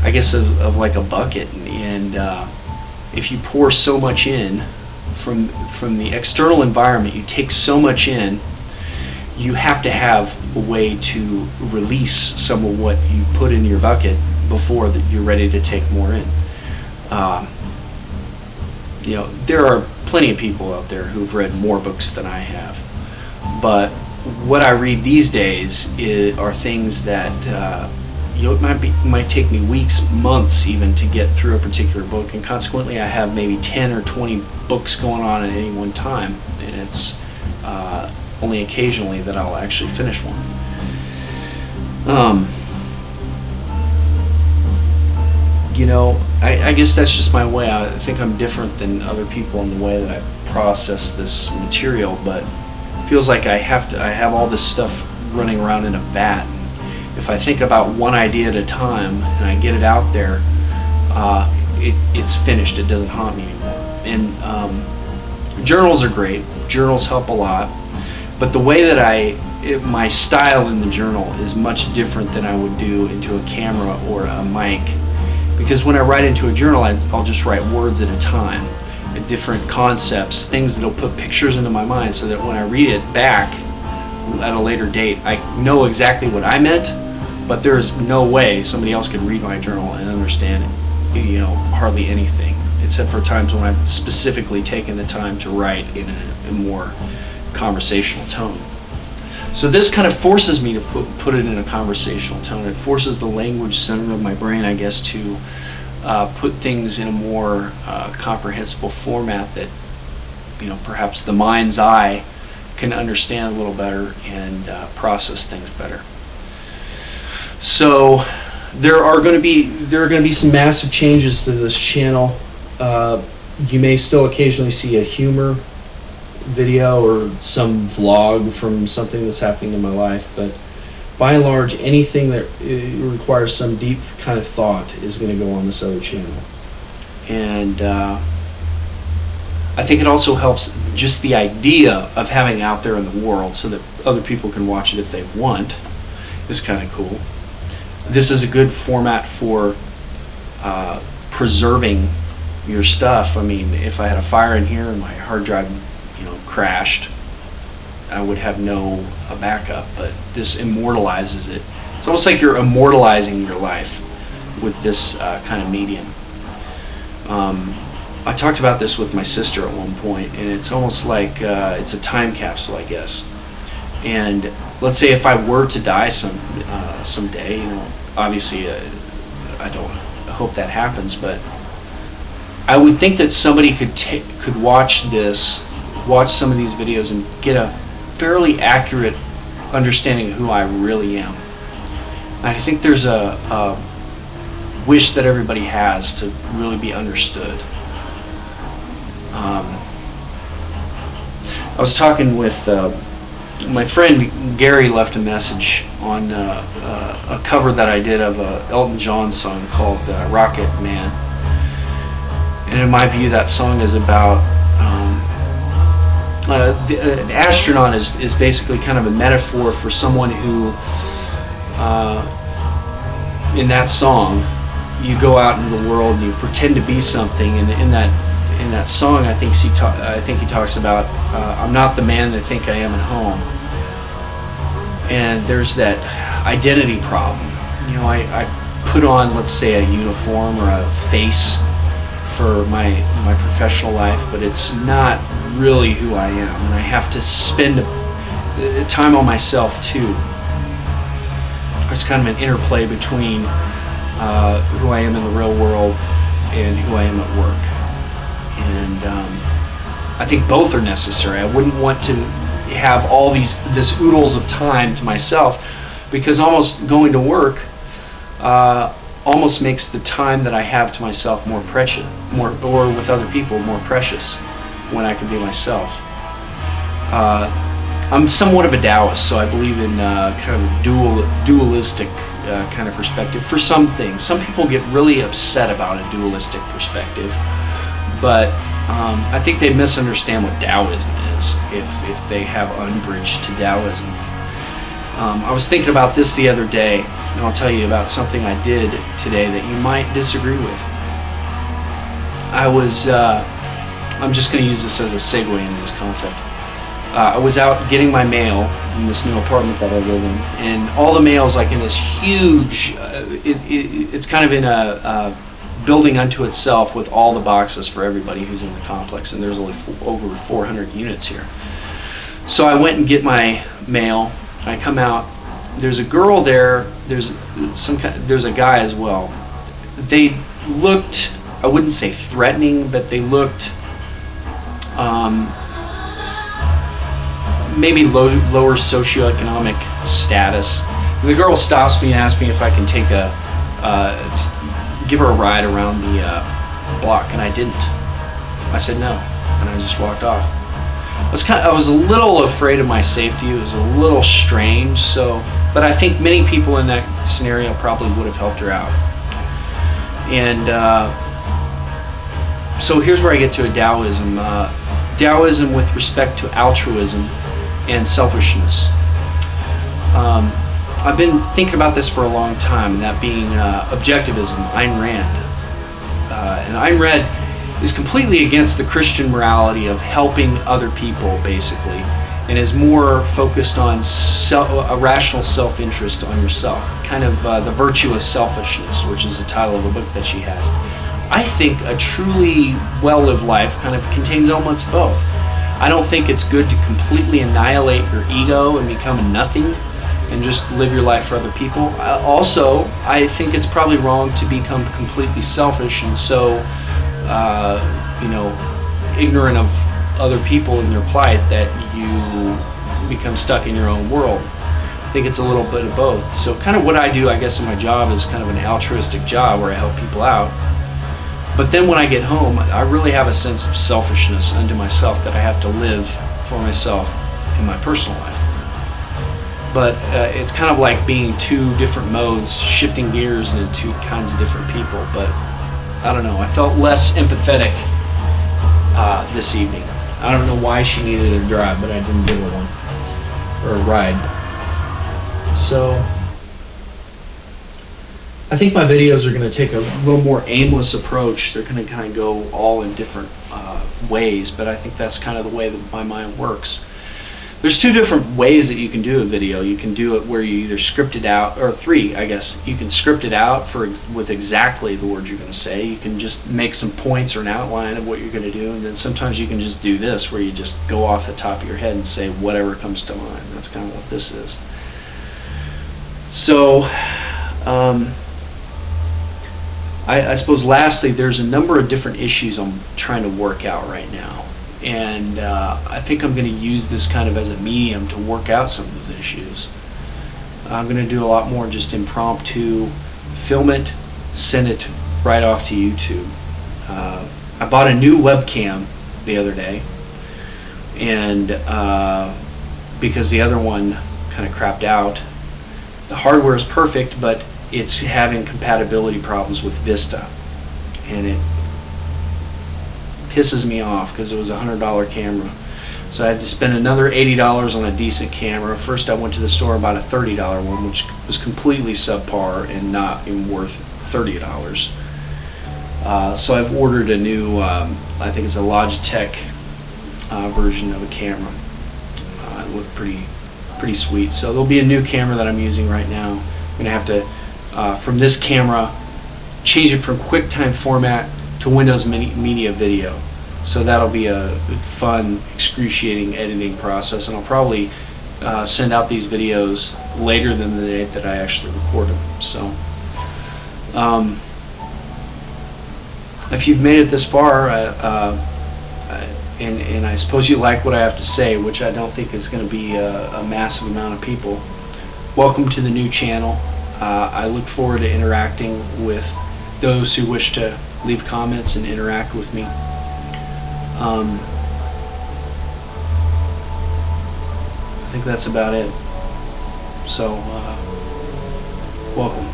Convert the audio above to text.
I guess, of like a bucket, and if you pour so much in from the external environment, you take so much in, you have to have a way to release some of what you put in your bucket before that you're ready to take more in. You know, there are plenty of people out there who've read more books than I have, but what I read these days are things that it might take me weeks, months even, to get through a particular book, and consequently I have maybe 10 or 20 books going on at any one time, and it's only occasionally that I'll actually finish one. You know, I guess that's just my way. I think I'm different than other people in the way that I process this material, but it feels like I have all this stuff running around in a vat. If I think about one idea at a time and I get it out there, it's finished. It doesn't haunt me anymore. And journals are great. Journals help a lot. But the way that my style in the journal is much different than I would do into a camera or a mic. Because when I write into a journal, I'll just write words at a time, different concepts, things that'll put pictures into my mind, so that when I read it back at a later date, I know exactly what I meant, but there's no way somebody else could read my journal and understand, you know, hardly anything, except for times when I've specifically taken the time to write in a more conversational tone. So this kind of forces me to put it in a conversational tone. It forces the language center of my brain, I guess, to put things in a more comprehensible format that, you know, perhaps the mind's eye can understand a little better and process things better. So there are going to be some massive changes to this channel. You may still occasionally see a humor video or some vlog from something that's happening in my life, but by and large, anything that requires some deep kind of thought is going to go on this other channel. And I think it also helps just the idea of having it out there in the world so that other people can watch it if they want is kind of cool. This is a good format for preserving your stuff. I mean, if I had a fire in here and my hard drive, you know, crashed, I would have no backup, but this immortalizes it. It's almost like you're immortalizing your life with this kind of medium. I talked about this with my sister at one point, and it's almost like it's a time capsule, I guess. And let's say if I were to die someday, you know, obviously I hope that happens, but I would think that somebody could watch some of these videos and get a fairly accurate understanding of who I really am. I think there's a wish that everybody has to really be understood. I was talking with my friend Gary. Left a message on a cover that I did of a Elton John song called Rocket Man. And in my view, that song is about an astronaut is basically kind of a metaphor for someone who, in that song, you go out into the world and you pretend to be something, and in that song, I think he talks about I'm not the man they think I am at home, and there's that identity problem. You know, I put on, let's say, a uniform or a face for my professional life, but it's not really who I am, and I have to spend time on myself too. There's kind of an interplay between who I am in the real world and who I am at work, and I think both are necessary. I wouldn't want to have all this oodles of time to myself, because almost going to work almost makes the time that I have to myself more precious, or with other people more precious, when I can be myself. I'm somewhat of a Taoist, so I believe in kind of a dualistic kind of perspective for some things. Some people get really upset about a dualistic perspective, but I think they misunderstand what Taoism is if they have umbrage to Taoism. I was thinking about this the other day. and I'll tell you about something I did today that you might disagree with. I'm just going to use this as a segue into this concept. I was out getting my mail in this new apartment that I live in, and all the mail's like in this huge, it's kind of in a building unto itself with all the boxes for everybody who's in the complex, and there's only over 400 units here. So I went and get my mail. I come out. There's a girl there. There's a guy as well. They looked, I wouldn't say threatening, but they looked maybe lower socioeconomic status. And the girl stops me and asks me if I can give her a ride around the block, and I didn't. I said no, and I just walked off. I was a little afraid of my safety. It was a little strange, but I think many people in that scenario probably would have helped her out. And so here's where I get to a Taoism. Taoism with respect to altruism and selfishness. I've been thinking about this for a long time, and that being objectivism, Ayn Rand. And Ayn Rand is completely against the Christian morality of helping other people, basically, and is more focused on a rational self-interest on yourself, kind of the virtue of selfishness, which is the title of a book that she has. I think a truly well-lived life kind of contains elements of both. I don't think it's good to completely annihilate your ego and become a nothing and just live your life for other people. Also, I think it's probably wrong to become completely selfish and so ignorant of other people and their plight that you become stuck in your own world. I think it's a little bit of both. So kind of what I do, I guess, in my job is kind of an altruistic job where I help people out. But then when I get home, I really have a sense of selfishness unto myself that I have to live for myself in my personal life. But it's kind of like being two different modes, shifting gears into two kinds of different people. But I don't know, I felt less empathetic this evening. I don't know why she needed a drive, but I didn't give her one, or a ride. So I think my videos are going to take a little more aimless approach. They're going to kind of go all in different ways, but I think that's kind of the way that my mind works. There's two different ways that you can do a video. You can do it where you either script it out, or three, I guess. You can script it out with exactly the words you're going to say. You can just make some points or an outline of what you're going to do, and then sometimes you can just do this, where you just go off the top of your head and say whatever comes to mind. That's kind of what this is. So, I suppose lastly, there's a number of different issues I'm trying to work out right now. And I think I'm going to use this kind of as a medium to work out some of those issues. I'm going to do a lot more just impromptu, film it, send it right off to YouTube. I bought a new webcam the other day, and because the other one kind of crapped out. The hardware is perfect, but it's having compatibility problems with Vista, and it pisses me off because it was a $100 camera. So I had to spend another $80 on a decent camera. First I went to the store and bought a $30 one, which was completely subpar and not even worth $30. So I've ordered a new, I think it's a Logitech version of a camera. It looked pretty sweet. So there'll be a new camera that I'm using right now. I'm going to have to, from this camera, change it from QuickTime format to Windows Media Video. So that'll be a fun, excruciating editing process, and I'll probably send out these videos later than the date that I actually record them. So if you've made it this far, and I suppose you like what I have to say, which I don't think is going to be a massive amount of people, welcome to the new channel. I look forward to interacting with those who wish to leave comments and interact with me. I think that's about it. So, welcome.